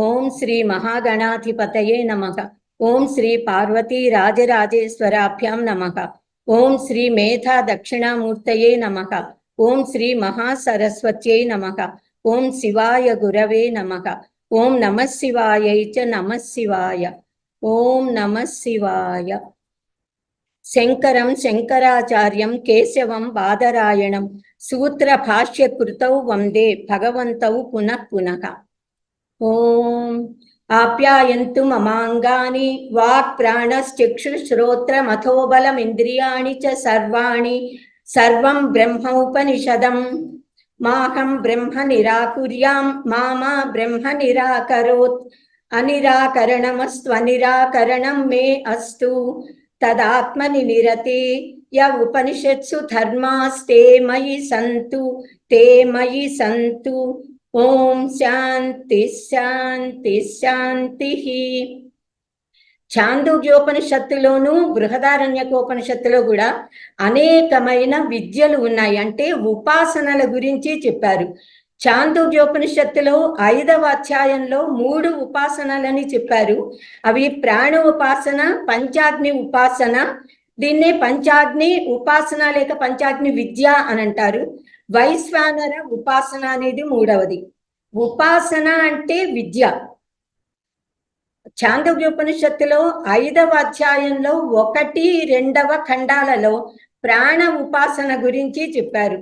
ఓం శ్రీ మహాగణాధిపతయే నమః. ఓం శ్రీ పార్వతీ రాజరాజేశ్వరాభ్యాం నమః. ఓం శ్రీ మేధా దక్షిణామూర్తయే నమః. ఓం శ్రీ మహాసరస్వత్యై నమః. ఓం శివాయ గురవే నమః. ఓం నమః శివాయై చ నమః శివాయ. ఓం నమః శివాయ. శంకరం శంకరాచార్యం కేశవం బాదరాయణం సూత్ర భాష్యకృతౌ వందే భగవంతౌ పునః పునః. ఓం ఆప్యాయంతు మమాంగాని వాక్ ప్రాణశ్చక్షుశ్రోత్రమథో బలమింద్రియాణి చ సర్వాణి సర్వం బ్రహ్మోపనిషదం మాహం బ్రహ్మ నిరాకుర్యాం మా బ్రహ్మ నిరాకరోత్ అనిరాకరణమస్త్వనిరాకరణం మే అస్తు తదాత్మని నిరతే య ఉపనిషత్సు ధర్మాస్తే మయి సంతు ఓం శాంతి శాంతి శాంతి. ఛాందోగ్యోపనిషత్తులోను బృహదారణ్యకోపనిషత్తులో కూడా అనేకమైన విద్యలు ఉన్నాయి, అంటే ఉపాసనల గురించి చెప్పారు. ఛాందోగ్యోపనిషత్తులో 5వ అధ్యాయంలో 3 ఉపాసనలని చెప్పారు. అవి ప్రాణ ఉపాసన, పంచాగ్ని ఉపాసన, దీన్నే పంచాగ్ని ఉపాసన లేక పంచాగ్ని విద్య అని అంటారు. వైశ్వానర ఉపాసన అనేది 3వది. ఉపాసన అంటే విద్య. ఛాందోగ్యోపనిషత్తులో 5వ అధ్యాయంలో 1, 2వ ఖండాలలో ప్రాణ ఉపాసన గురించి చెప్పారు.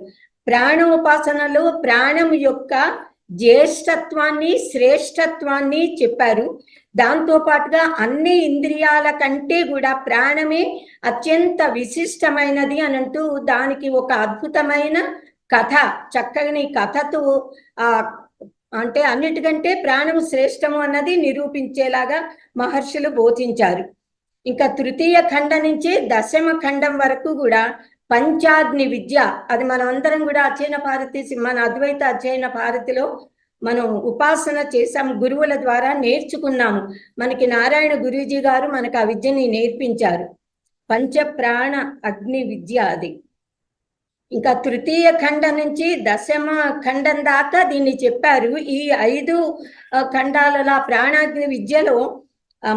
ప్రాణ ఉపాసనలో ప్రాణం యొక్క జ్యేష్ఠత్వాన్ని, శ్రేష్టత్వాన్ని చెప్పారు. దాంతో పాటుగా అన్ని ఇంద్రియాల కంటే కూడా ప్రాణమే అత్యంత విశిష్టమైనది అని అంటూ దానికి ఒక అద్భుతమైన కథ, చక్కని కథతో అంటే అన్నిటికంటే ప్రాణము శ్రేష్టము అన్నది నిరూపించేలాగా మహర్షులు బోధించారు. ఇంకా 3వ ఖండం నుంచి 10వ ఖండం వరకు కూడా పంచాగ్ని విద్య, అది మనం అందరం కూడా అధ్యయన భారతి, మన అద్వైత అధ్యయన భారతిలో మనం ఉపాసన చేసాం, గురువుల ద్వారా నేర్చుకున్నాము. మనకి నారాయణ గురూజీ గారు మనకు ఆ విద్యని నేర్పించారు. పంచప్రాణ అగ్ని విద్య అది. ఇంకా 3వ ఖండం నుంచి 10వ ఖండం దాకా దీన్ని చెప్పారు. ఈ 5 ఖండాల ప్రాణాగ్ని విద్యలో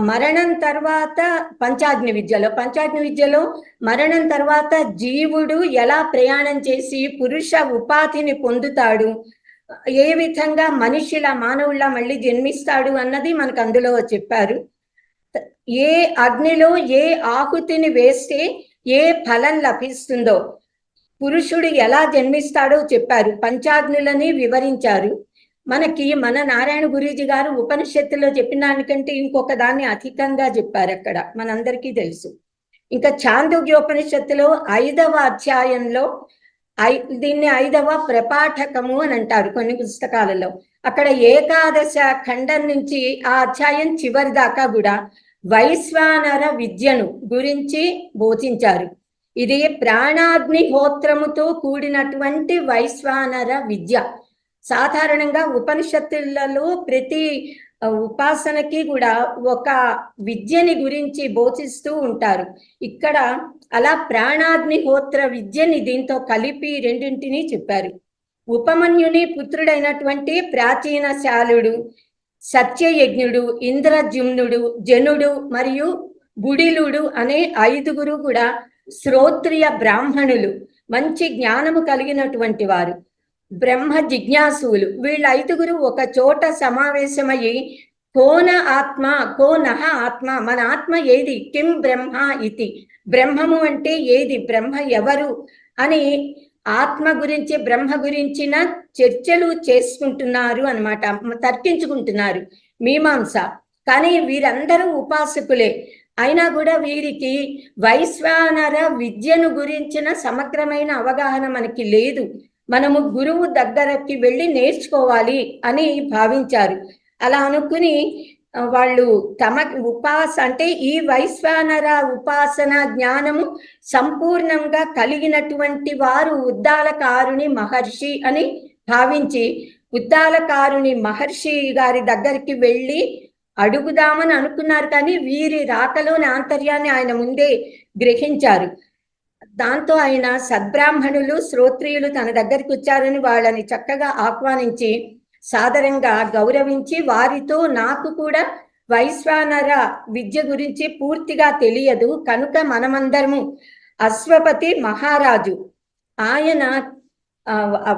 మరణం తర్వాత పంచాగ్ని విద్యలో మరణం తర్వాత జీవుడు ఎలా ప్రయాణం చేసి పురుష ఉపాధిని పొందుతాడు, ఏ విధంగా మనిషిలా మానవుల్లా మళ్ళీ జన్మిస్తాడు అన్నది మనకు అందులో చెప్పారు. ఏ అగ్నిలో ఏ ఆహుతిని వేస్తే ఏ ఫలం లభిస్తుందో, పురుషుడు ఎలా జన్మిస్తాడో చెప్పారు. పంచాగ్నులని వివరించారు. మనకి మన నారాయణ గురూజీ గారు ఉపనిషత్తులో చెప్పిన దానికంటే ఇంకొక దాన్ని అధికంగా చెప్పారు అక్కడ, మనందరికీ తెలుసు. ఇంకా ఛాందోగ్యోపనిషత్తులో 5వ అధ్యాయంలో దీన్ని 5వ ప్రపాఠకము అని అంటారు కొన్ని పుస్తకాలలో. అక్కడ 11వ ఖండం నుంచి ఆ అధ్యాయం చివరి దాకా కూడా వైశ్వానర విద్యను గురించి బోధించారు. ఇది ప్రాణాగ్నిహోత్రముతో కూడినటువంటి వైశ్వానర విద్య. సాధారణంగా ఉపనిషత్తులలో ప్రతి ఉపాసనకి కూడా ఒక విద్యని గురించి బోధిస్తూ ఉంటారు. ఇక్కడ అలా ప్రాణాగ్నిహోత్ర విద్యని దీంతో కలిపి రెండింటినీ చెప్పారు. ఉపమన్యుని పుత్రుడైనటువంటి ప్రాచీన శాలుడు, సత్యయజ్ఞుడు, ఇంద్రజుమ్నుడు, జనుడు మరియు గుడిలుడు అనే 5గురు కూడా శ్రోత్రియ బ్రాహ్మణులు, మంచి జ్ఞానము కలిగినటువంటి వారు, బ్రహ్మ జిజ్ఞాసువులు. వీళ్ళ 5గురు ఒక చోట సమావేశమయ్యి కోన ఆత్మ కోనః ఆత్మ, మన ఆత్మ ఏది, కిం బ్రహ్మ ఇతి, బ్రహ్మము అంటే ఏది, బ్రహ్మ ఎవరు అని ఆత్మ గురించి బ్రహ్మ గురించిన చర్చలు చేసుకుంటున్నారు అన్నమాట, తర్కించుకుంటున్నారు, మీమాంస. కానీ వీరందరూ ఉపాసకులే. అయినా కూడా వీరికి వైశ్వానర విద్యను గురించిన సమగ్రమైన అవగాహన మనకి లేదు. మనము గురువు దగ్గరకి వెళ్ళి నేర్చుకోవాలి అని భావించారు. అలా అనుకుని వాళ్ళు తమ అంటే ఈ వైశ్వానర ఉపాసన జ్ఞానము సంపూర్ణంగా కలిగినటువంటి వారు ఉద్దాలకారుని మహర్షి అని భావించి ఉద్దాలకారుని మహర్షి గారి దగ్గరికి వెళ్ళి అడుగుదామని అనుకున్నారు. కానీ వీరి రాకలోని ఆంతర్యాన్ని ఆయన ముందే గ్రహించారు. దాంతో ఆయన సద్బ్రాహ్మణులు, శ్రోత్రియులు తన దగ్గరికి వచ్చారని వాళ్ళని చక్కగా ఆహ్వానించి సాదరంగా గౌరవించి, వారితో నాకు కూడా వైశ్వానర విద్య గురించి పూర్తిగా తెలియదు కనుక మనమందరము అశ్వపతి మహారాజు ఆయన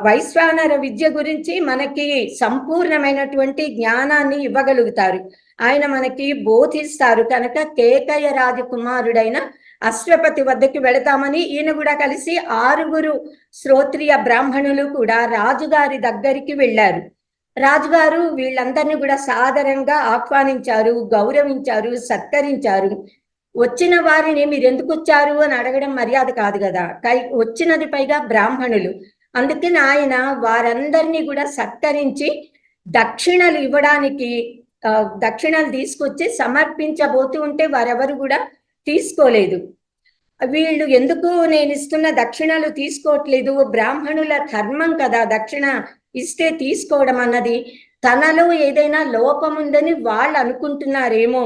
వైశ్వానర విద్య గురించి మనకి సంపూర్ణమైనటువంటి జ్ఞానాన్ని ఇవ్వగలుగుతారు. ఆయన మనకి బోధిస్తారు కనుక కేకయ రాజకుమారుడైన అశ్వపతి వద్దకి వెళతామని ఈయన కూడా కలిసి 6 శ్రోత్రియ బ్రాహ్మణులు కూడా రాజుగారి దగ్గరికి వెళ్ళారు. రాజుగారు వీళ్ళందరినీ కూడా సాదరంగా ఆహ్వానించారు, గౌరవించారు, సత్కరించారు. వచ్చిన వారిని మీరు ఎందుకు వచ్చారు అని అడగడం మర్యాద కాదు కదా, వచ్చినది పైగా బ్రాహ్మణులు. అందుకని ఆయన వారందరినీ కూడా సత్కరించి దక్షిణలు ఇవ్వడానికి దక్షిణలు తీసుకొచ్చి సమర్పించబోతూ ఉంటే వారెవరు కూడా తీసుకోలేదు. వీళ్ళు ఎందుకు నేను ఇస్తున్న దక్షిణలు తీసుకోవట్లేదు, బ్రాహ్మణుల ధర్మం కదా దక్షిణ ఇస్తే తీసుకోవడం అన్నది, తనలో ఏదైనా లోపం ఉందని వాళ్ళు అనుకుంటున్నారేమో,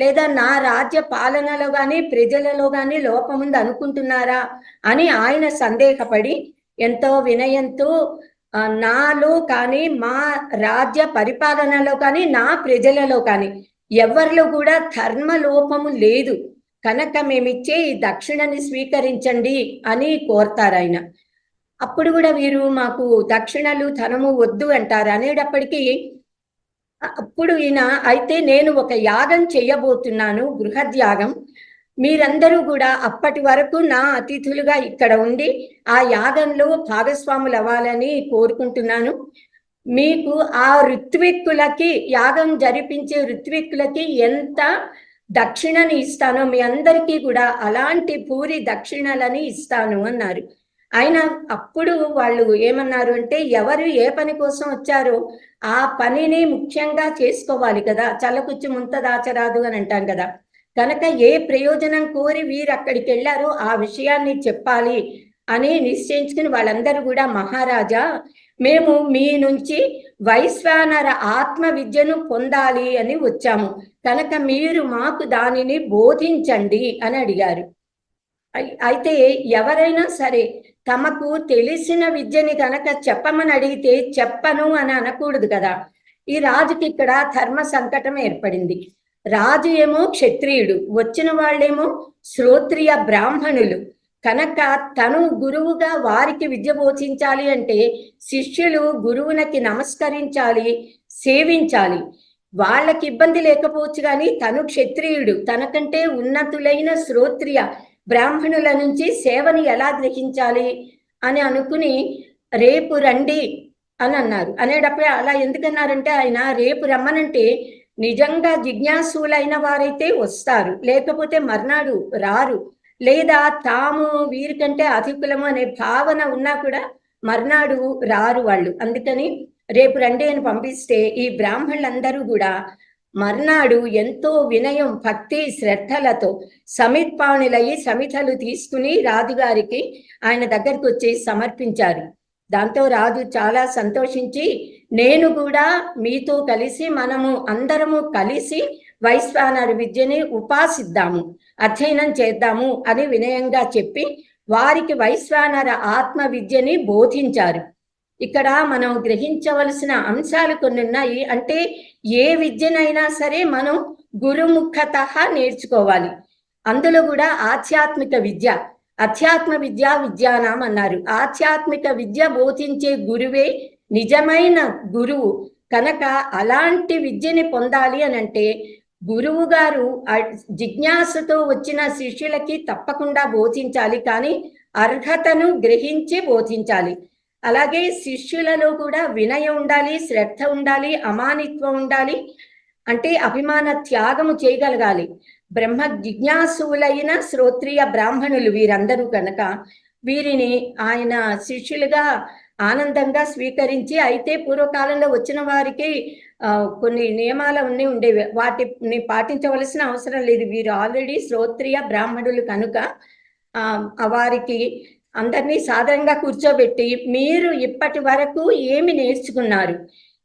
లేదా నా రాజ్య పాలనలో కానీ ప్రజలలో కానీ లోపం ఉంది అనుకుంటున్నారా అని ఆయన సందేహపడి ఎంతో వినయంతో నాలో కానీ మా రాజ్య పరిపాలనలో కానీ నా ప్రజలలో కానీ ఎవరిలో కూడా ధర్మ లోపము లేదు కనుక మేమిచ్చే ఈ దక్షిణని స్వీకరించండి అని కోరతారు ఆయన. అప్పుడు కూడా వీరు మాకు దక్షిణలు ధనము వద్దు అంటారు. అనేటప్పటికీ అప్పుడు ఈయన అయితే నేను ఒక యాగం చేయబోతున్నాను, బృహద్యాగం. మీరందరూ కూడా అప్పటి వరకు నా అతిథులుగా ఇక్కడ ఉండి ఆ యాగంలో భాగస్వాములు అవ్వాలని కోరుకుంటున్నాను. మీకు ఆ ఋత్విక్కులకి, యాగం జరిపించే ఋత్విక్కులకి ఎంత దక్షిణని ఇస్తానో మీ అందరికీ కూడా అలాంటి పూరి దక్షిణలని ఇస్తాను అన్నారు. ఆయన అప్పుడు వాళ్ళు ఏమన్నారు అంటే, ఎవరు ఏ పని కోసం వచ్చారో ఆ పనిని ముఖ్యంగా చేసుకోవాలి కదా, చల్లకుచ్చి ముంత దాచరాదు అని అంటాం కదా. కనుక ఏ ప్రయోజనం కోరి వీరు అక్కడికి వెళ్ళారో ఆ విషయాన్ని చెప్పాలి అని నిశ్చయించుకుని వాళ్ళందరూ కూడా, మహారాజా మేము మీ నుంచి వైశ్వానర ఆత్మ విద్యను పొందాలి అని వచ్చాము కనుక మీరు మాకు దానిని బోధించండి అని అడిగారు. అయితే ఎవరైనా సరే తమకు తెలిసిన విద్యని కనుక చెప్పమని అడిగితే చెప్పను అని అనకూడదు కదా. ఈ రాజుకి ఇక్కడ ధర్మ సంకటం ఏర్పడింది. రాజు ఏమో క్షత్రియుడు, వచ్చిన వాళ్ళేమో శ్రోత్రియ బ్రాహ్మణులు కనుక తను గురువుగా వారికి విద్య బోధించాలి అంటే శిష్యులు గురువునకి నమస్కరించాలి, సేవించాలి. వాళ్ళకి ఇబ్బంది లేకపోవచ్చు కానీ తను క్షత్రియుడు, తనకంటే ఉన్నతులైన శ్రోత్రియ బ్రాహ్మణుల నుంచి సేవని ఎలా గ్రహించాలి అని అనుకుని రేపు రండి అని అన్నారు. అనేటప్పుడు అలా ఎందుకన్నారంటే ఆయన రేపు రమ్మనంటే నిజంగా జిజ్ఞాసులైన వారైతే వస్తారు, లేకపోతే మర్నాడు రారు, లేదా తాము వీరికంటే అధికులము అనే భావన ఉన్నా కూడా మర్నాడు రారు వాళ్ళు. అందుకని రేపు రండి అని పంపిస్తే ఈ బ్రాహ్మణులందరూ కూడా మర్నాడు ఎంతో వినయం, భక్తి, శ్రద్ధలతో సమిత్పాణులయ్యి సమిధలు తీసుకుని రాజుగారికి ఆయన దగ్గరికి వచ్చి సమర్పించారు. దాంతో రాజు చాలా సంతోషించి, నేను కూడా మీతో కలిసి మనము అందరము కలిసి వైశ్వానర విద్యని ఉపాసిద్దాము, అధ్యయనం చేద్దాము అని వినయంగా చెప్పి వారికి వైశ్వానర ఆత్మ విద్యని బోధించారు. ఇక్కడ మనం గ్రహించవలసిన అంశాలు కొన్ని ఉన్నాయి. అంటే ఏ విద్యనైనా సరే మనం గురుముఖత నేర్చుకోవాలి. అందులో కూడా ఆధ్యాత్మిక విద్య, అధ్యాత్మ విద్యానాం అన్నారు. ఆధ్యాత్మిక విద్య బోధించే గురువే నిజమైన గురువు కనుక అలాంటి విద్యని పొందాలి అని అంటే గురువు గారు జిజ్ఞాసతో వచ్చిన శిష్యులకి తప్పకుండా బోధించాలి, కానీ అర్హతను గ్రహించి బోధించాలి. అలాగే శిష్యులలో కూడా వినయం ఉండాలి, శ్రద్ధ ఉండాలి, అమానిత్వం ఉండాలి, అంటే అభిమాన త్యాగము చేయగలగాలి. బ్రహ్మ జిజ్ఞాసులైన శ్రోత్రియ బ్రాహ్మణులు వీరందరూ కనుక వీరిని ఆయన శిష్యులుగా ఆనందంగా స్వీకరించి, అయితే పూర్వకాలంలో వచ్చిన వారికి కొన్ని నియమాలు అన్నీ ఉండేవి, వాటిని పాటించవలసిన అవసరం లేదు. వీరు ఆల్రెడీ శ్రోత్రియ బ్రాహ్మణులు కనుక వారికి అందరినీ సాధారణంగా కూర్చోబెట్టి, మీరు ఇప్పటి వరకు ఏమి నేర్చుకున్నారు,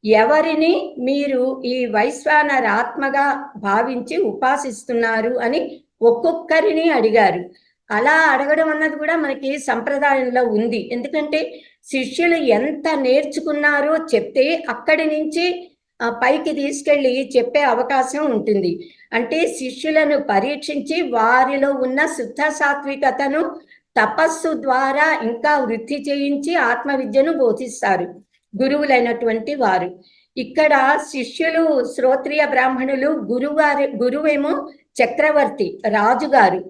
ఎవరిని మీరు ఈ వైశ్వానర ఆత్మగా భావించి ఉపాసిస్తున్నారు అని ఒక్కొక్కరిని అడిగారు. అలా అడగడం అన్నది కూడా మనకి సంప్రదాయంలో ఉంది. ఎందుకంటే శిష్యులు ఎంత నేర్చుకున్నారో చెప్తే అక్కడి నుంచి పైకి తీసుకెళ్ళి చెప్పే అవకాశం ఉంటుంది. అంటే శిష్యులను పరీక్షించి వారిలో ఉన్న శుద్ధ సాత్వికతను తపస్సు ద్వారా ఇంకా వృద్ధి చేయించి ఆత్మ విద్యను బోధిస్తారు గురువులైనటువంటి వారు. ఇక్కడ శిష్యులు శ్రోత్రియ బ్రాహ్మణులు, గురువేమో చక్రవర్తి రాజుగారు.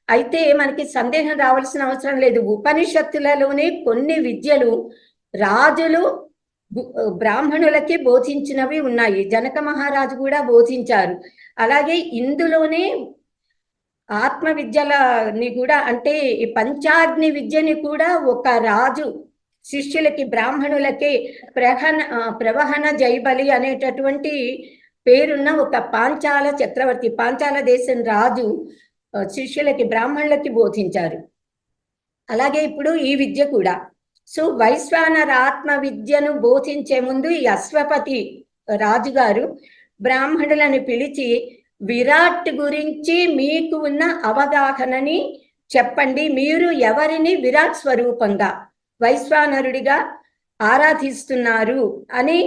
అయితే మనకి సందేహం రావాల్సిన అవసరం లేదు. ఉపనిషత్తులలోనే కొన్ని విద్యలు రాజులు బ్రాహ్మణులకి బోధించినవి ఉన్నాయి. జనక మహారాజు కూడా బోధించారు. అలాగే ఇందులోనే ఆత్మ విద్యలని కూడా, అంటే ఈ పంచాగ్ని విద్యని కూడా ఒక రాజు శిష్యులకి బ్రాహ్మణులకి ప్రవహన జైబలి అనేటటువంటి పేరున్న ఒక పాంచాల చక్రవర్తి, పాంచాల దేశం రాజు శిష్యులకి బ్రాహ్మణులకి బోధించారు. అలాగే ఇప్పుడు ఈ విద్య కూడా. సో వైశ్వానర ఆత్మ విద్యను బోధించే ముందు ఈ అశ్వపతి రాజుగారు బ్రాహ్మణులను పిలిచి విరాట్ గురించి మీకు ఉన్న అవగాహనని చెప్పండి, మీరు ఎవరిని విరాట్ స్వరూపంగా వైశ్వానరుడిగా ఆరాధిస్తున్నారు అని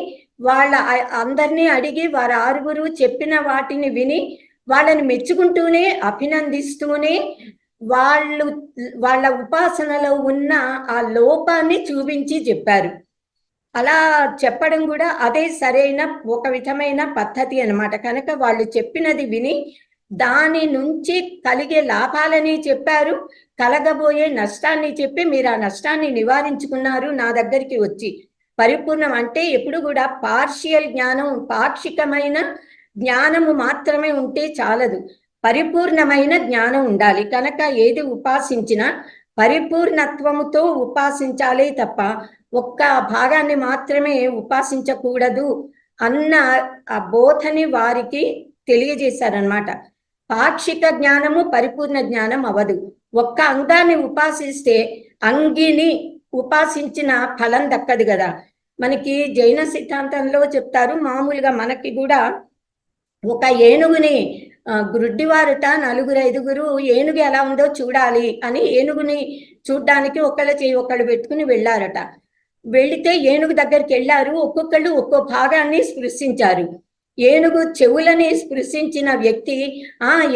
వాళ్ళ అందరినీ అడిగి వారు ఆరుగురు చెప్పిన వాటిని విని వాళ్ళని మెచ్చుకుంటూనే అభినందిస్తూనే వాళ్ళ ఉపాసనలో ఉన్న ఆ లోపాన్ని చూపించి చెప్పారు. అలా చెప్పడం కూడా అదే సరైన ఒక విధమైన పద్ధతి అన్నమాట. కనుక వాళ్ళు చెప్పినది విని దాని నుంచి కలిగే లాభాలని చెప్పారు, కలగబోయే నష్టాన్ని చెప్పి మీరు ఆ నష్టాన్ని నివారించుకున్నారు నా దగ్గరికి వచ్చి. పరిపూర్ణం అంటే ఎప్పుడు కూడా పార్షియల్ జ్ఞానం, పాక్షికమైన జ్ఞానము మాత్రమే ఉంటే చాలదు, పరిపూర్ణమైన జ్ఞానం ఉండాలి. కనుక ఏది ఉపాసించినా పరిపూర్ణత్వముతో ఉపాసించాలి తప్ప ఒక్క భాగాన్ని మాత్రమే ఉపాసించకూడదు అన్న ఆ బోధని వారికి తెలియజేశారనమాట. పాక్షిక జ్ఞానము పరిపూర్ణ జ్ఞానం అవదు. ఒక్క అంగాన్ని ఉపాసిస్తే అంగిని ఉపాసించిన ఫలం దక్కదు కదా. మనకి జైన సిద్ధాంతంలో చెప్తారు, మామూలుగా మనకి కూడా ఒక ఏనుగుని గ్రుడ్డివారుట 4-5 ఏనుగు ఎలా ఉందో చూడాలి అని ఏనుగుని చూడ్డానికి ఒకళ్ళు పెట్టుకుని వెళ్ళారట. వెళితే ఏనుగు దగ్గరికి వెళ్ళారు, ఒక్కొక్కళ్ళు ఒక్కో భాగాన్ని స్పృశించారు. ఏనుగు చెవులని స్పృశించిన వ్యక్తి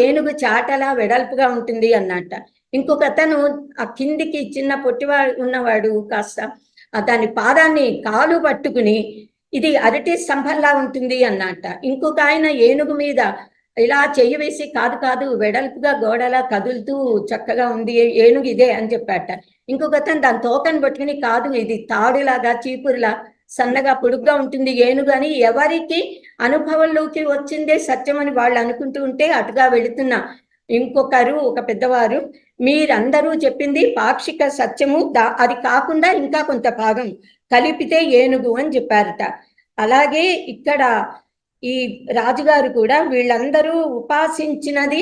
ఏనుగు చాటలా వెడల్పుగా ఉంటుంది అన్నట్ట. ఇంకొక అతను ఆ కిందికి చిన్న పొట్టివాడు ఉన్నవాడు కాస్త దాని పాదాన్ని కాలు పట్టుకుని ఇది అరటి స్తంభంలా ఉంటుంది అన్నట్ట. ఇంకొక ఆయన ఏనుగు మీద ఇలా చెయ్యి వేసి కాదు వెడల్పుగా గోడలా కదులుతూ చక్కగా ఉంది ఏనుగు ఇదే అని చెప్పాట. ఇంకొక అతను దాని తోకని పట్టుకుని కాదు ఇది తాడులాగా చీపురులా సన్నగా పొడుగ్గా ఉంటుంది ఏనుగు అని ఎవరికి అనుభవంలోకి వచ్చిందే సత్యమని వాళ్ళు అనుకుంటూ ఉంటే అటుగా వెళుతున్న ఇంకొకరు ఒక పెద్దవారు మీరందరూ చెప్పింది పాక్షిక సత్యము, అది కాకుండా ఇంకా కొంత భాగం కలిపితే ఏనుగు అని చెప్పారట. అలాగే ఇక్కడ ఈ రాజుగారు కూడా వీళ్ళందరూ ఉపాసించినది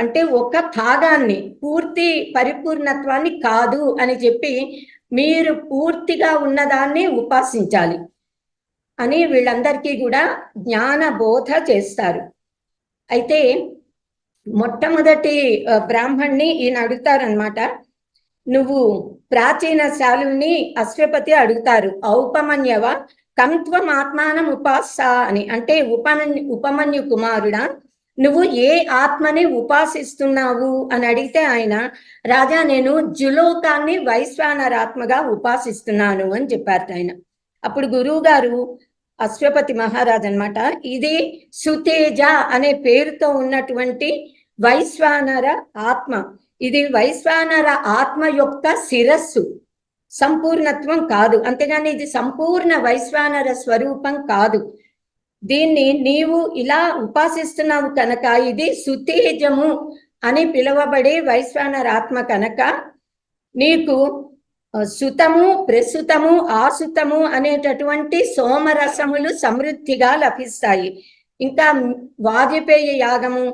అంటే ఒక భాగాన్ని, పూర్తి పరిపూర్ణత్వాన్ని కాదు అని చెప్పి మీరు పూర్తిగా ఉన్నదాన్ని ఉపాసించాలి అని వీళ్ళందరికీ కూడా జ్ఞాన బోధ చేస్తారు. అయితే మొట్టమొదటి బ్రాహ్మణ్ణి ఈయన అడుగుతారనమాట. నువ్వు ప్రాచీన శాలుని అశ్వపతి అడుగుతారు, ఔపమన్యవ కంత్వం ఆత్మానం ఉపాస అని. అంటే ఉపమన్యు కుమారుడా నువ్వు ఏ ఆత్మని ఉపాసిస్తున్నావు అని అడిగితే ఆయన, రాజా నేను జులోకాన్ని వైశ్వానరాత్మగా ఉపాసిస్తున్నాను అని చెప్పారు ఆయన. అప్పుడు గురువు గారు అశ్వపతి మహారాజ్ అనమాట, ఇది సుతేజ అనే పేరుతో ఉన్నటువంటి వైశ్వానర ఆత్మ, ఇది వైశ్వానర ఆత్మ యొక్క శిరస్సు, సంపూర్ణత్వం కాదు, అంతేగాని ఇది సంపూర్ణ వైశ్వానర స్వరూపం కాదు. దీన్ని నీవు ఇలా ఉపాసిస్తున్నావు కనుక ఇది సుతేజము అని పిలువబడే వైశ్వానరాత్మ కనుక నీకు సుతము, ప్రసుతము, ఆసుతము అనేటటువంటి సోమరసములు సమృద్ధిగా లభిస్తాయి. ఇంకా వాజపేయ యాగము,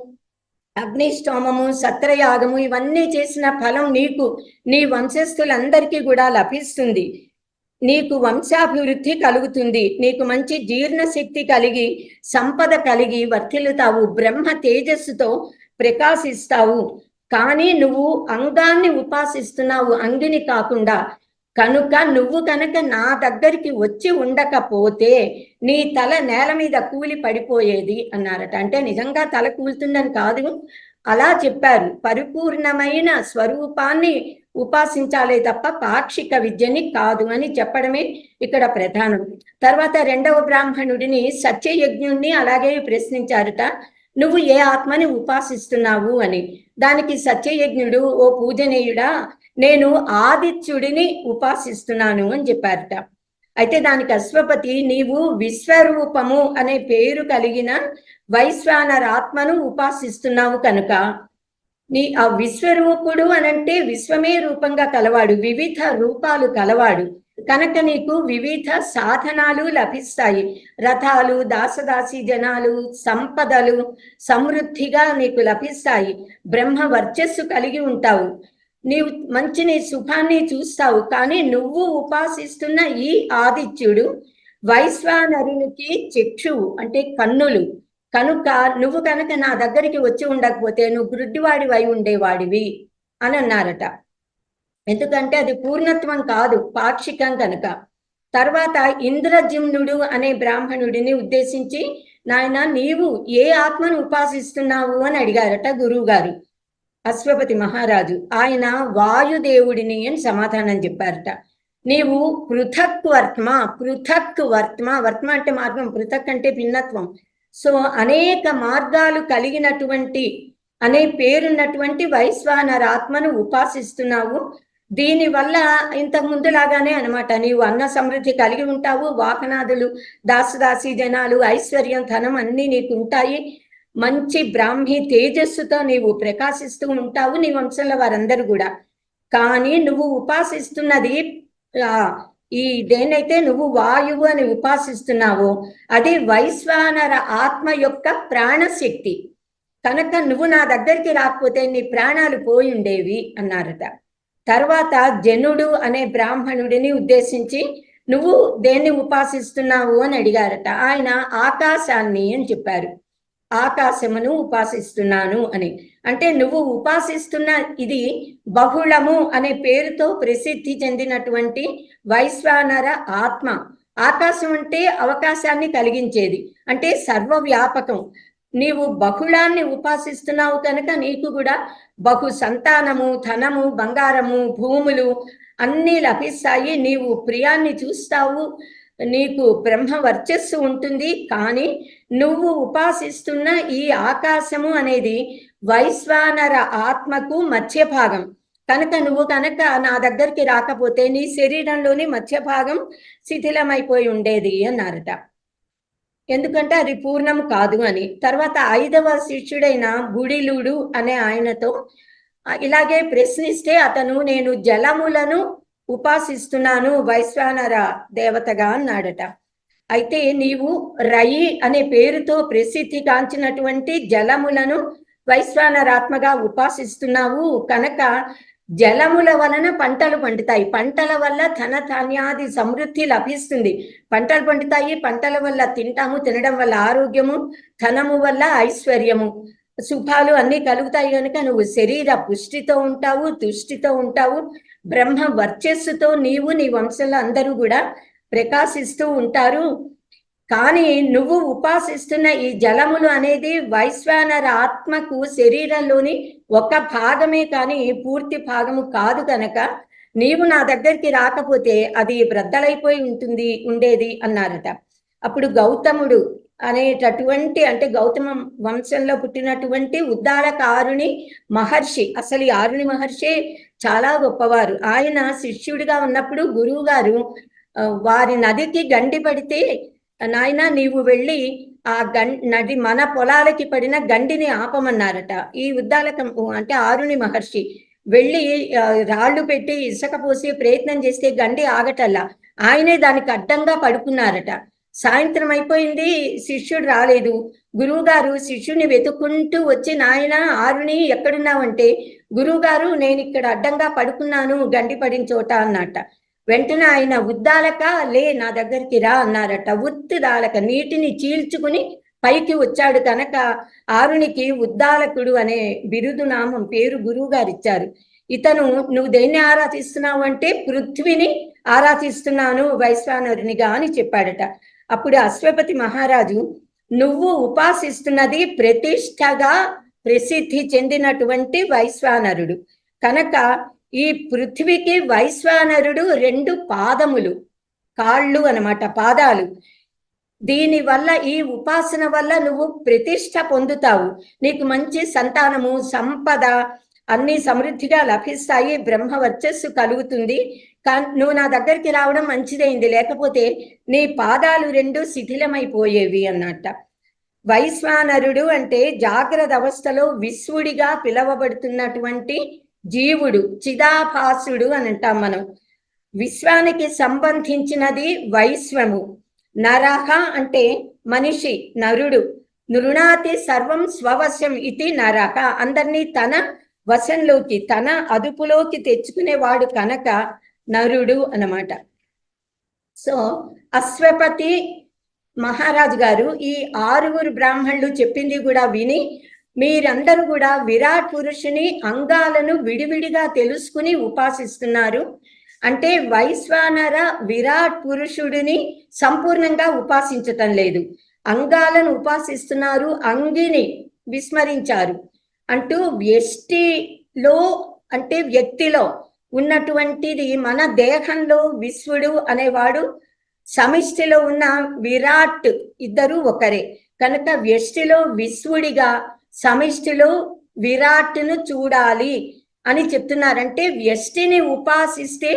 అగ్నిష్టోమము, సత్రయాగము ఇవన్నీ చేసిన ఫలం నీకు నీ వంశస్థులందరికీ కూడా లభిస్తుంది. నీకు వంశాభివృద్ధి కలుగుతుంది, నీకు మంచి జీర్ణశక్తి కలిగి సంపద కలిగి వర్ధిల్లుతావు, బ్రహ్మ తేజస్సుతో ప్రకాశిస్తావు కానీ నువ్వు అంగాన్ని ఉపాసిస్తున్నావు, అంగిని కాకుండా. కనుక నువ్వు కనుక నా దగ్గరికి వచ్చి ఉండకపోతే నీ తల నేల మీద కూలి పడిపోయేది అన్నారట. అంటే నిజంగా తల కూలుతుందని కాదు, అలా చెప్పారు. పరిపూర్ణమైన స్వరూపాన్ని ఉపాసించాలే తప్ప పాక్షిక విద్యని కాదు అని చెప్పడమే ఇక్కడ ప్రధానం. తర్వాత రెండవ బ్రాహ్మణుడిని సత్యయజ్ఞుణ్ణి అలాగే ప్రశ్నించారట, నువ్వు ఏ ఆత్మని ఉపాసిస్తున్నావు అని. దానికి సత్యయజ్ఞుడు, ఓ పూజనీయుడా, నేను ఆదిత్యుడిని ఉపాసిస్తున్నాను అని చెప్పారట. అయితే దానికి అశ్వపతి, నీవు విశ్వరూపము అనే పేరు కలిగిన వైశ్వానరాత్మను ఉపాసిస్తున్నావు కనుక ఆ విశ్వరూపుడు అనంటే విశ్వమే రూపంగా కలవాడు, వివిధ రూపాలు కలవాడు కనుక నీకు వివిధ సాధనాలు లభిస్తాయి. రథాలు, దాసదాసి జనాలు, సంపదలు సమృద్ధిగా నీకు లభిస్తాయి. బ్రహ్మ వర్చస్సు కలిగి ఉంటావు. నీవు మంచిని సుఖాన్ని చూస్తావు. కానీ నువ్వు ఉపాసిస్తున్న ఈ ఆదిత్యుడు వైశ్వానరునికి చక్షువు అంటే కన్నులు కనుక నువ్వు కనుక నా దగ్గరికి వచ్చి ఉండకపోతే నువ్వు గుడ్డివాడివి అయి ఉండేవాడివి అని అన్నారట. ఎందుకంటే అది పూర్ణత్వం కాదు, పాక్షికం కనుక. తర్వాత ఇంద్రజిమ్నుడు అనే బ్రాహ్మణుడిని ఉద్దేశించి, నాయన నీవు ఏ ఆత్మను ఉపాసిస్తున్నావు అని అడిగారట గురువు గారు. అశ్వపతి మహారాజు ఆయన వాయుదేవుడిని అని సమాధానం చెప్పారట. నీవు పృథక్ వర్త్మ, పృథక్ వర్త్మ, వర్త్మ అంటే మార్గం, పృథక్ అంటే భిన్నత్వం. సో అనేక మార్గాలు కలిగినటువంటి అనే పేరున్నటువంటి వైశ్వానరాత్మను ఉపాసిస్తున్నావు. దీనివల్ల ఇంతకు ముందులాగానే అనమాట, నీవు అన్న సమృద్ధి కలిగి ఉంటావు, వాహనాదులు, దాసదాసి జనాలు, ఐశ్వర్యం, ధనం అన్నీ నీకు ఉంటాయి. మంచి బ్రాహ్మీ తేజస్సుతో నీవు ప్రకాశిస్తూ ఉంటావు, నీ వంశంలో వారందరూ కూడా. కానీ నువ్వు ఉపాసిస్తున్నది ఈ దేనైతే నువ్వు వాయువు అని ఉపాసిస్తున్నావో అది వైశ్వానర ఆత్మ యొక్క ప్రాణశక్తి కనుక నువ్వు నా దగ్గరికి రాకపోతే నీ ప్రాణాలు పోయి ఉండేవి అన్నారట. తర్వాత జనుడు అనే బ్రాహ్మణుడిని ఉద్దేశించి, నువ్వు దేన్ని ఉపాసిస్తున్నావు అని అడిగారట. ఆయన ఆకాశాన్ని అని చెప్పారు. ఆకాశమును ఉపాసిస్తున్నాను అని. అంటే నువ్వు ఉపాసిస్తున్న ఇది బహుళము అనే పేరుతో ప్రసిద్ధి చెందినటువంటి వైశ్వానర ఆత్మ. ఆకాశం అంటే అవకాశాన్ని కలిగించేది, అంటే సర్వవ్యాపకం. నీవు బహుళాన్ని ఉపాసిస్తున్నావు కనుక నీకు కూడా బహు సంతానము, ధనము, బంగారము, భూములు అన్నీ లభిస్తాయి. నీవు ప్రియాన్ని చూస్తావు, నీకు బ్రహ్మ వర్చస్సు ఉంటుంది. కానీ నువ్వు ఉపాసిస్తున్న ఈ ఆకాశము అనేది వైశ్వానర ఆత్మకు మధ్య భాగం కనుక నువ్వు కనుక నా దగ్గరికి రాకపోతే నీ శరీరంలోని మధ్య భాగం శిథిలమైపోయి ఉండేది అన్నారట. ఎందుకంటే అది పూర్ణం కాదు అని. తర్వాత 5వ శిష్యుడైన బుడిలుడు అనే ఆయనతో ఇలాగే ప్రశ్నిస్తే అతను, నేను జలములను ఉపాసిస్తున్నాను వైశ్వానర దేవతగా అన్నాడట. అయితే నీవు రయి అనే పేరుతో ప్రసిద్ధి కాంచినటువంటి జలములను వైశ్వానరాత్మగా ఉపాసిస్తున్నావు కనుక జలముల వలన పంటలు పండుతాయి, పంటల వల్ల ధన ధాన్యాది సమృద్ధి లభిస్తుంది. పంటలు పండుతాయి, పంటల వల్ల తింటాము, తినడం వల్ల ఆరోగ్యము, ధనము వల్ల ఐశ్వర్యము, శుభాలు అన్నీ కలుగుతాయి. కనుక నువ్వు శరీర పుష్టితో ఉంటావు, తుష్టితో ఉంటావు, బ్రహ్మ వర్చస్సుతో నీవు నీ వంశంలో అందరూ కూడా ప్రకాశిస్తూ ఉంటారు. కానీ నువ్వు ఉపాసిస్తున్న ఈ జలములు అనేది వైశ్వానర ఆత్మకు శరీరంలోని ఒక భాగమే కానీ పూర్తి భాగము కాదు కనుక నీవు నా దగ్గరికి రాకపోతే అది బ్రద్దలైపోయి ఉండేది అన్నారట. అప్పుడు గౌతముడు అనేటటువంటి, అంటే గౌతమ వంశంలో పుట్టినటువంటి ఉద్దాలకారుని మహర్షి, అసలు ఈ ఆరుని మహర్షి చాలా గొప్పవారు. ఆయన శిష్యుడిగా ఉన్నప్పుడు గురువు గారు వారి నదికి గండి పడితే, నాయన నీవు వెళ్ళి ఆ నది మన పొలాలకి పడిన గండిని ఆపమన్నారట. ఈ ఉద్దాలకం అంటే ఆరుని మహర్షి వెళ్ళి రాళ్ళు పెట్టి ఇసుక పోసి ప్రయత్నం చేస్తే గండి ఆగటల్లా, ఆయనే దానికి అడ్డంగా పడుకున్నారట. సాయంత్రం అయిపోయింది, శిష్యుడు రాలేదు. గురువు గారు శిష్యుని వెతుక్కుంటూ వచ్చి, నాయన ఆరుని ఎక్కడున్నావంటే, గురువు గారు నేను ఇక్కడ అడ్డంగా పడుకున్నాను గండి పడిన చోట అన్నట. వెంటనే ఆయన, ఉద్దాలక లే నా దగ్గరికి రా అన్నారట. ఉత్తిదాలక నీటిని చీల్చుకుని పైకి వచ్చాడు కనుక ఆరునికి ఉద్దాలకుడు అనే బిరుదు నామం పేరు గురువు గారు ఇచ్చారు. ఇతను నువ్వు దేన్ని ఆరాధిస్తున్నావు అంటే పృథ్వీని ఆరాధిస్తున్నాను వైశ్వానరునిగా అని చెప్పాడట. అప్పుడు అశ్వపతి మహారాజు, నువ్వు ఉపాసిస్తున్నది ప్రతిష్టగా ప్రసిద్ధి చెందినటువంటి వైశ్వానరుడు కనుక ఈ పృథ్వీకి వైశ్వానరుడు 2 పాదములు, కాళ్ళు అన్నమాట, పాదాలు. దీనివల్ల ఈ ఉపాసన వల్ల నువ్వు ప్రతిష్ట పొందుతావు, నీకు మంచి సంతానము సంపద అన్ని సమృద్ధిగా లభిస్తాయి, బ్రహ్మ వర్చస్సు కలుగుతుంది. నువ్వు నా దగ్గరికి రావడం మంచిదైంది, లేకపోతే నీ పాదాలు 2 శిథిలమైపోయేవి అన్నట్ట. వైశ్వానరుడు అంటే జాగ్రత్త అవస్థలో విశ్వుడిగా పిలవబడుతున్నటువంటి జీవుడు, చిదాభాసుడు అని అంటాం మనం. విశ్వానికి సంబంధించినది వైశ్వము. నరహ అంటే మనిషి, నరుడు. నృణాతి సర్వం స్వవశం ఇది నరహ, అందరినీ తన వశంలోకి తన అదుపులోకి తెచ్చుకునేవాడు కనుక నరుడు అన్నమాట. సో అశ్వపతి మహారాజు గారు ఈ 6 బ్రాహ్మణులు చెప్పింది కూడా విని మీరందరూ కూడా విరాట్ పురుషుని అంగాలను విడివిడిగా తెలుసుకుని ఉపాసిస్తున్నారు. అంటే వైశ్వానర విరాట్ పురుషుడిని సంపూర్ణంగా ఉపాసించటం లేదు, అంగాలను ఉపాసిస్తున్నారు, అంగిని విస్మరించారు అంటూ వ్యష్టిలో అంటే వ్యక్తిలో ఉన్నటువంటిది మన దేహంలో విశ్వడు అనేవాడు, సమిష్టిలో ఉన్న విరాట్ ఇద్దరు ఒకరే కనుక వ్యష్టిలో విశ్వడిగా సమిష్టిలో విరాట్ను చూడాలి అని చెప్తున్నారంటే వ్యష్టిని ఉపాసిస్తే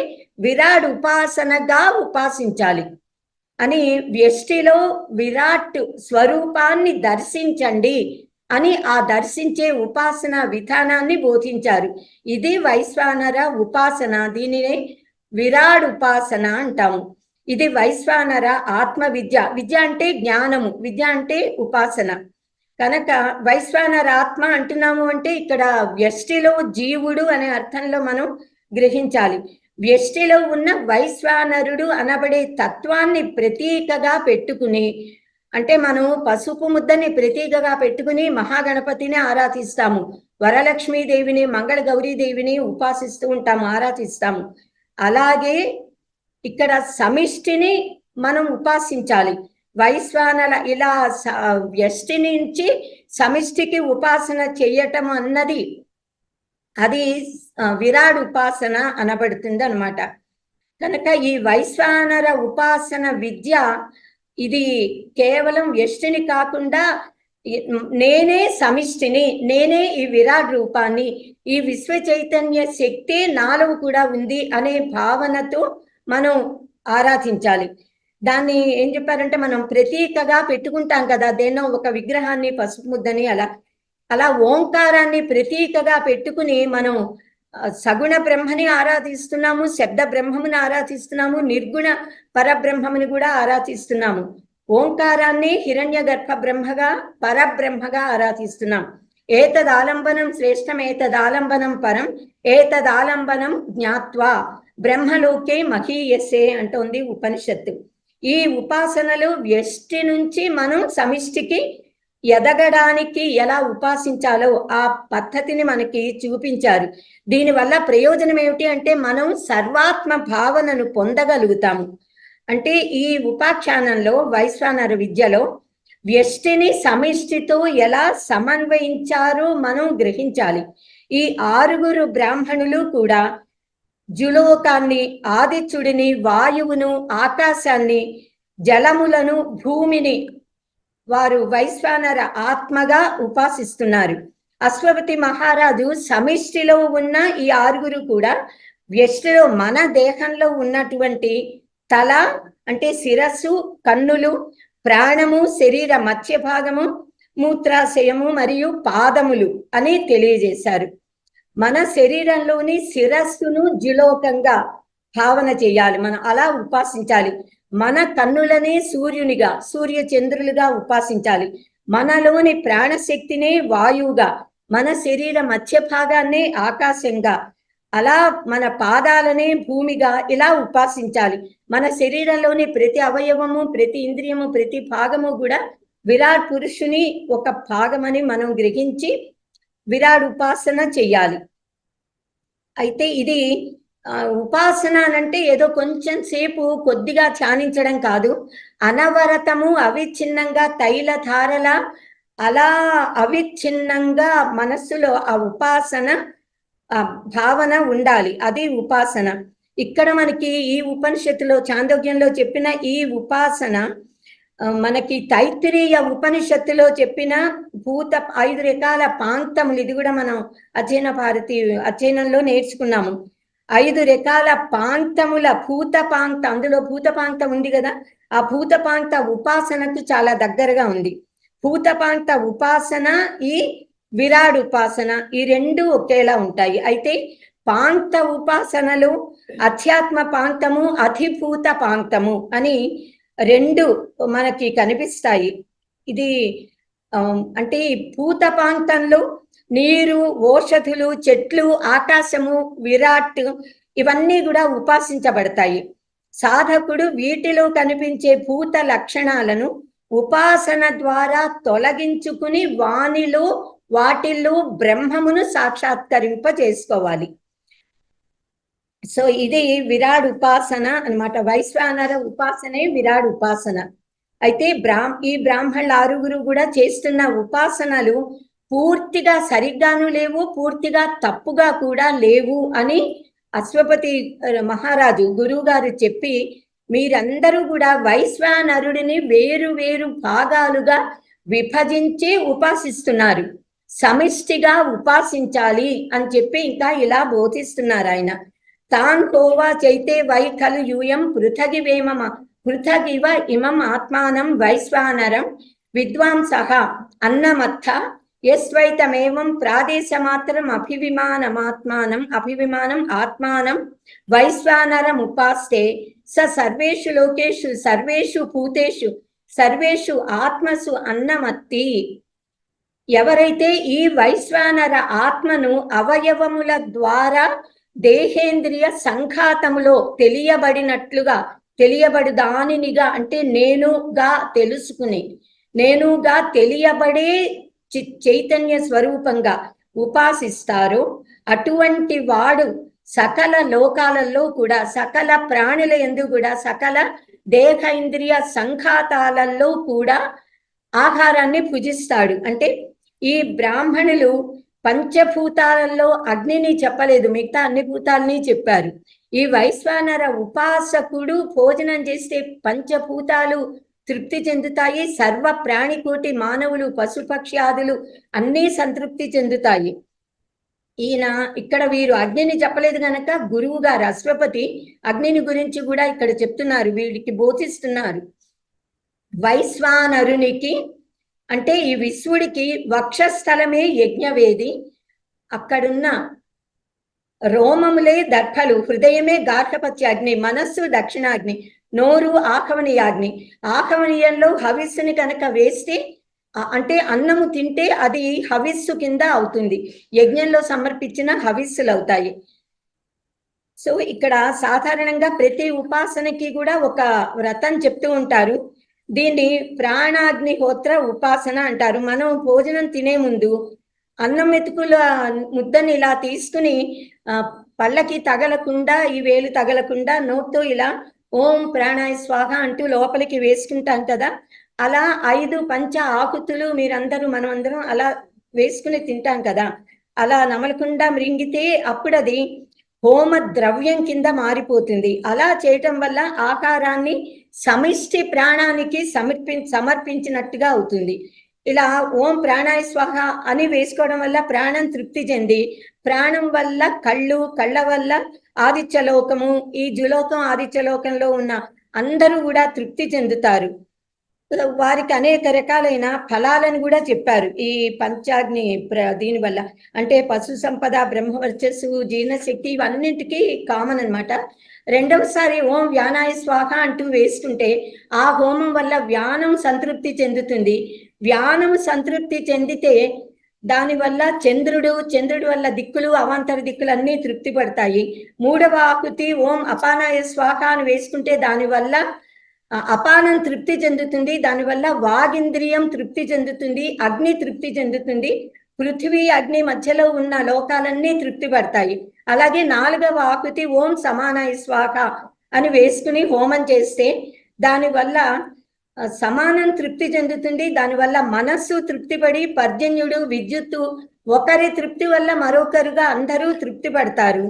విరాట్ ఉపాసనగా ఉపాసించాలి అని, వ్యష్టిలో విరాట్ స్వరూపాన్ని దర్శించండి అని ఆ దర్శించే ఉపాసన విధానాన్ని బోధించారు. ఇది వైశ్వానర ఉపాసన, దీనినే విరాట్ ఉపాసన అంటాము. ఇది వైశ్వానర ఆత్మ విద్య. విద్య అంటే జ్ఞానము, విద్య అంటే ఉపాసన కనుక వైశ్వానర ఆత్మ అంటున్నాము అంటే ఇక్కడ వ్యష్టిలో జీవుడు అనే అర్థంలో మనం గ్రహించాలి. వ్యష్టిలో ఉన్న వైశ్వానరుడు అనబడే తత్వాన్ని ప్రతీకగా పెట్టుకుని, అంటే మనం పసుపు ముద్దని ప్రతీకగా పెట్టుకుని మహాగణపతిని ఆరాధిస్తాము, వరలక్ష్మీదేవిని మంగళ గౌరీదేవిని ఉపాసిస్తూ ఉంటాము, ఆరాధిస్తాము. అలాగే ఇక్కడ సమిష్టిని మనం ఉపాసించాలి. వైశ్వానర ఇలా వ్యష్టి నుంచి సమిష్టికి ఉపాసన చెయ్యటం అన్నది అది విరాట్ ఉపాసన అనబడుతుంది అన్నమాట. కనుక ఈ వైశ్వానర ఉపాసన విద్య ఇది కేవలం వ్యష్టిని కాకుండా నేనే సమిష్టిని, నేనే ఈ విరాట్ రూపాన్ని, ఈ విశ్వ చైతన్య శక్తి నాలో కూడా ఉంది అనే భావనతో మనం ఆరాధించాలి. దాన్ని ఏం చెప్పారంటే మనం ప్రతీకగా పెట్టుకుంటాం కదా, దేన్నో ఒక విగ్రహాన్ని పసుపు ముద్దని అలా ఓంకారాన్ని ప్రతీకగా పెట్టుకుని మనం సగుణ బ్రహ్మని ఆరాధిస్తున్నాము, శబ్ద బ్రహ్మముని ఆరాధిస్తున్నాము, నిర్గుణ పరబ్రహ్మముని కూడా ఆరాధిస్తున్నాము. ఓంకారాన్ని హిరణ్య గర్భ బ్రహ్మగా పరబ్రహ్మగా ఆరాధిస్తున్నాం. ఏతదాలంబనం శ్రేష్టం ఏతదాలంబనం పరం ఏతదాలంబనం జ్ఞాత్వా బ్రహ్మలోకే మహీయసే అంటోంది ఉపనిషత్తు. ఈ ఉపాసనలు వ్యష్టి నుంచి మనం సమిష్టికి ఎదగడానికి ఎలా ఉపాసించాలో ఆ పద్ధతిని మనకి చూపించారు. దీనివల్ల ప్రయోజనం ఏమిటి అంటే మనం సర్వాత్మ భావనను పొందగలుగుతాము. అంటే ఈ ఉపాఖ్యానంలో వైశ్వానర విద్యలో వ్యష్టిని సమిష్టితో ఎలా సమన్వయించారో మనం గ్రహించాలి. ఈ 6 బ్రాహ్మణులు కూడా జులోకాన్ని, ఆదిత్యుడిని, వాయువును, ఆకాశాన్ని, జలములను, భూమిని వారు వైశ్వానర ఆత్మగా ఉపాసిస్తున్నారు. అశ్వపతి మహారాజు సమిష్టిలో ఉన్న ఈ 6 కూడా వ్యష్టిలో మన దేహంలో ఉన్నటువంటి తల అంటే శిరస్సు, కన్నులు, ప్రాణము, శరీర మధ్య భాగము, మూత్రాశయము మరియు పాదములు అని తెలియజేశారు. మన శరీరంలోని శిరస్సును జులోకంగా భావన చేయాలి, మనం అలా ఉపాసించాలి. మన కన్నులనే సూర్యునిగా, సూర్య చంద్రులుగా ఉపాసించాలి. మనలోని ప్రాణశక్తినే వాయువుగా, మన శరీర మధ్య భాగాన్నే ఆకాశంగా, అలా మన పాదాలనే భూమిగా ఇలా ఉపాసించాలి. మన శరీరంలోని ప్రతి అవయవము, ప్రతి ఇంద్రియము, ప్రతి భాగము కూడా విరాట్ పురుషుని ఒక భాగమని మనం గ్రహించి విరాట్ ఉపాసన చెయ్యాలి. అయితే ఇది ఉపాసన అంటే ఏదో కొంచెం సేపు కొద్దిగా ధ్యానించడం కాదు, అనవరతము అవిచ్ఛిన్నంగా తైలధారల అలా అవిచ్ఛిన్నంగా మనస్సులో ఆ ఉపాసన భావన ఉండాలి. అది ఉపాసన. ఇక్కడ మనకి ఈ ఉపనిషత్తులో చాందోగ్యంలో చెప్పిన ఈ ఉపాసన మనకి తైత్తిరీయ ఉపనిషత్తులో చెప్పిన 5 రకాల పాంక్తములు, ఇది కూడా మనం అధ్యయన భారతి అధ్యయనంలో నేర్చుకున్నాము. 5 రకాల పాంక్తముల భూతపాంక్త, అందులో భూతపాంక్త ఉంది కదా, ఆ భూతపాంక్త ఉపాసనకు చాలా దగ్గరగా ఉంది. భూతపాంక్త ఉపాసన, ఈ విరాడ్ ఉపాసన, ఈ రెండు ఒకేలా ఉంటాయి. అయితే పాంక్త ఉపాసనలు అధ్యాత్మ పాంక్తము, అధిభూత పాంక్తము అని రెండు మనకి కనిపిస్తాయి. ఇది అంటే భూత పాంక్తంలో నీరు, ఓషధులు, చెట్లు, ఆకాశము, విరాట్ ఇవన్నీ కూడా ఉపాసించబడతాయి. సాధకుడు వీటిలో కనిపించే భూత లక్షణాలను ఉపాసన ద్వారా తొలగించుకుని వాటిల్లో బ్రహ్మమును సాక్షాత్కరింప చేసుకోవాలి. సో ఇది విరాడ్ ఉపాసన అన్నమాట. వైశ్వానర ఉపాసనే విరాడ్ ఉపాసన. అయితే ఈ బ్రాహ్మణుల 6గురు కూడా చేస్తున్న ఉపాసనలు పూర్తిగా సరిగ్గాను లేవు, పూర్తిగా తప్పుగా కూడా లేవు అని అశ్వపతి మహారాజు గురువు గారు చెప్పి, మీరందరూ కూడా వైశ్వానరుడిని వేరు వేరు భాగాలుగా విభజించి ఉపాసిస్తున్నారు, సమిష్టిగా ఉపాసించాలి అని చెప్పి ఇంకా ఇలా బోధిస్తున్నారు ఆయన. తాన్ కోవా చైతే వై ఖలు యూయం పృథగివ ఇమం ఆత్మానం వైశ్వానరం విద్వాంసః అన్నమత్థ యస్వైతమేవం ప్రాదేశమాత్రం అభివిమానం ఆత్మానం వైశ్వానరం ఉపాస్తే స సర్వేషు లోకేషు సర్వేషు భూతేషు సర్వేషు ఆత్మసు అన్నమత్తి. ఎవరైతే ఈ వైశ్వానర ఆత్మను అవయవముల ద్వారా దేహేంద్రియ సంఘాతములో తెలియబడు దానినిగా అంటే నేనుగా తెలుసుకుని, నేనుగా తెలియబడే చైతన్య స్వరూపంగా ఉపాసిస్తారో అటువంటి వాడు సకల లోకాలలో కూడా, సకల ప్రాణుల యందు కూడా, సకల దేహేంద్రియ సంఘాతాలలో కూడా ఆహారాన్ని భుజిస్తాడు. అంటే ఈ బ్రాహ్మణులు పంచభూతాలలో అగ్నిని చెప్పలేదు, మిగతా అన్ని భూతాలని చెప్పారు. ఈ వైశ్వానర ఉపాసకుడు భోజనం చేస్తే పంచభూతాలు తృప్తి చెందుతాయి, సర్వ ప్రాణికోటి మానవులు, పశుపక్ష్యాదులు అన్నీ సంతృప్తి చెందుతాయి. ఈయన ఇక్కడ వీరు అగ్నిని చెప్పలేదు గనక గురువు గారు అశ్వపతి అగ్నిని గురించి కూడా ఇక్కడ చెప్తున్నారు, వీడికి బోధిస్తున్నారు. వైశ్వానరునికి అంటే ఈ విశ్వడికి వక్షస్థలమే యజ్ఞవేది, అక్కడున్న రోమములే దర్భలు, హృదయమే గార్హపత్య అగ్ని, మనస్సు దక్షిణాగ్ని, నోరు ఆహవనీయాగ్ని. ఆహవనీయంలో హవిస్సుని కనుక వేస్తే అంటే అన్నము తింటే అది హవిస్సు కింద అవుతుంది, యజ్ఞంలో సమర్పించిన హవిస్సులు అవుతాయి. సో ఇక్కడ సాధారణంగా ప్రతి ఉపాసనకి కూడా ఒక వ్రతం చెప్తూ ఉంటారు. దీన్ని ప్రాణాగ్నిహోత్ర ఉపాసన అంటారు. మనం భోజనం తినే ముందు అన్నం మెతుకుల ముద్దని ఇలా తీసుకుని పళ్ళకి తగలకుండా, ఈ వేలు తగలకుండా నోట్తో ఇలా ఓం ప్రాణాయ స్వాహ అంటూ లోపలికి వేసుకుంటాం కదా, అలా 5 పంచ ఆకుతులు మీరందరూ మనమందరం అలా వేసుకుని తింటాం కదా, అలా నమలకుండా మృంగితే అప్పుడు అది హోమ ద్రవ్యం కింద మారిపోతుంది. అలా చేయటం వల్ల ఆహారాన్ని సమిష్టి ప్రాణానికి సమర్పించినట్టుగా అవుతుంది. ఇలా ఓం ప్రాణాయ స్వాహ అని వేసుకోవడం వల్ల ప్రాణం తృప్తి చెంది, ప్రాణం వల్ల కళ్ళ వల్ల ఆదిత్యలోకము, ఈ జులోకం ఆదిత్యలోకంలో ఉన్న అందరూ కూడా తృప్తి చెందుతారు. వారికి అనేక రకాలైన ఫలాలను కూడా చెప్పారు ఈ పంచాగ్ని దీని వల్ల. అంటే పశు సంపద, బ్రహ్మవర్చస్సు, జీర్ణశక్తి ఇవన్నింటికి కామన్ అనమాట. రెండవసారి ఓం వ్యానాయ స్వాహ అంటూ వేసుకుంటే ఆ హోమం వల్ల వ్యానం సంతృప్తి చెందుతుంది. వ్యానం సంతృప్తి చెందితే దానివల్ల చంద్రుడి వల్ల దిక్కులు, అవాంతర దిక్కులు అన్నీ తృప్తి పడతాయి. 3వ ఆహుతి ఓం అపానాయ స్వాహ అని వేసుకుంటే దానివల్ల అపానం తృప్తి చెందుతుంది, దానివల్ల వాగింద్రియం తృప్తి చెందుతుంది, అగ్ని తృప్తి చెందుతుంది, పృథ్వీ అగ్ని మధ్యలో ఉన్న లోకాలన్నీ తృప్తి పడతాయి. అలాగే 4వ ఆకుతి ఓం సమానాయ స్వాహ అని వేసుకుని హోమం చేస్తే దానివల్ల సమానం తృప్తి చెందుతుంది. దానివల్ల మనస్సు తృప్తిపడి పర్జన్యుడు విద్యుత్తు ఒకరి తృప్తి వల్ల మరొకరుగా అందరూ తృప్తి పడతారు.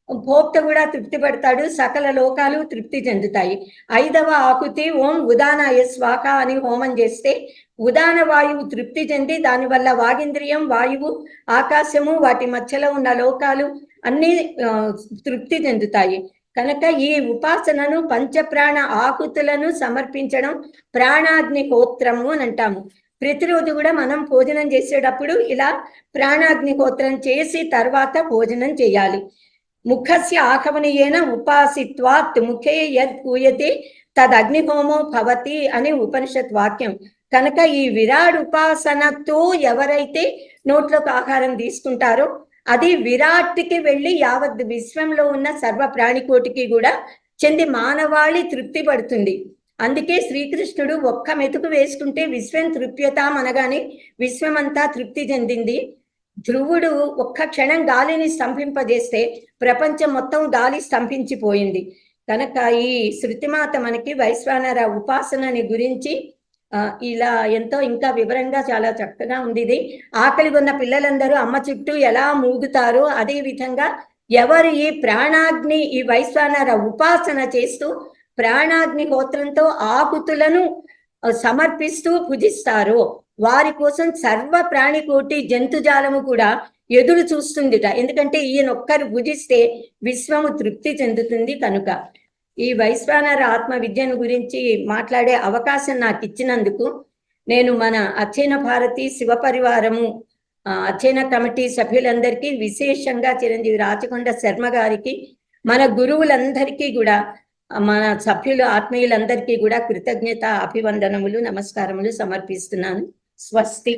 భోక్త కూడా తృప్తి పడతాడు, సకల లోకాలు తృప్తి చెందుతాయి. 5వ ఆకుతి ఓం ఉదానాయ స్వాహ అని హోమం చేస్తే ఉదాన వాయువు తృప్తి చెంది దానివల్ల వాగింద్రియం, వాయువు, ఆకాశము, వాటి మధ్యలో ఉన్న లోకాలు అన్ని తృప్తి చెందుతాయి. కనుక ఈ ఉపాసనను పంచప్రాణ ఆకుతులను సమర్పించడం ప్రాణాగ్నిహోత్రము అని అంటాము. ప్రతిరోజు కూడా మనం భోజనం చేసేటప్పుడు ఇలా ప్రాణాగ్నిహోత్రం చేసి తర్వాత భోజనం చేయాలి. ముఖస్య ఆహవనీయేన ఉపాసిత్వాత్ ముఖే యద్ పూయతే తద్ అగ్నిహోమో భవతి అని ఉపనిషత్ వాక్యం. కనుక ఈ విరాట్ ఉపాసనతో ఎవరైతే నోట్లోకి ఆహారం తీసుకుంటారో అది విరాట్కి వెళ్ళి యావత్ విశ్వంలో ఉన్న సర్వ ప్రాణికోటికి కూడా చెంది మానవాళి తృప్తి పడుతుంది. అందుకే శ్రీకృష్ణుడు ఒక్క మెతుకు వేసుకుంటే విశ్వం తృప్యతాం అనగానే విశ్వమంతా తృప్తి చెందింది. ధ్రువుడు ఒక్క క్షణం గాలిని స్తంభింపజేస్తే ప్రపంచం మొత్తం గాలి స్తంభించిపోయింది. కనుక ఈ శృతిమాత మనకి వైశ్వానర ఉపాసనని గురించి ఇలా ఎంతో ఇంకా వివరంగా చాలా చక్కగా ఉంది. ఇది ఆకలి ఉన్న పిల్లలందరూ అమ్మ చుట్టూ ఎలా మూగుతారో అదే విధంగా ఎవరు ఈ ప్రాణాగ్ని ఈ వైశ్వానర ఉపాసన చేస్తూ ప్రాణాగ్ని హోత్రంతో ఆకుతులను సమర్పిస్తూ భుజిస్తారో వారి కోసం సర్వ ప్రాణికోటి జంతుజాలము కూడా ఎదురు చూస్తుందిట. ఎందుకంటే ఈయనొక్కరు భుజిస్తే విశ్వము తృప్తి చెందుతుంది. కనుక ఈ వైశ్వానర ఆత్మ విద్యను గురించి మాట్లాడే అవకాశం నాకు ఇచ్చినందుకు నేను మన అధ్యయన భారతి శివపరివారము అధ్యయన కమిటీ సభ్యులందరికీ, విశేషంగా చిరంజీవి రాచకొండ శర్మ గారికి, మన గురువులందరికీ కూడా, మన సభ్యులు ఆత్మీయులందరికీ కూడా కృతజ్ఞత అభివందనములు నమస్కారములు సమర్పిస్తున్నాను. స్వస్తి.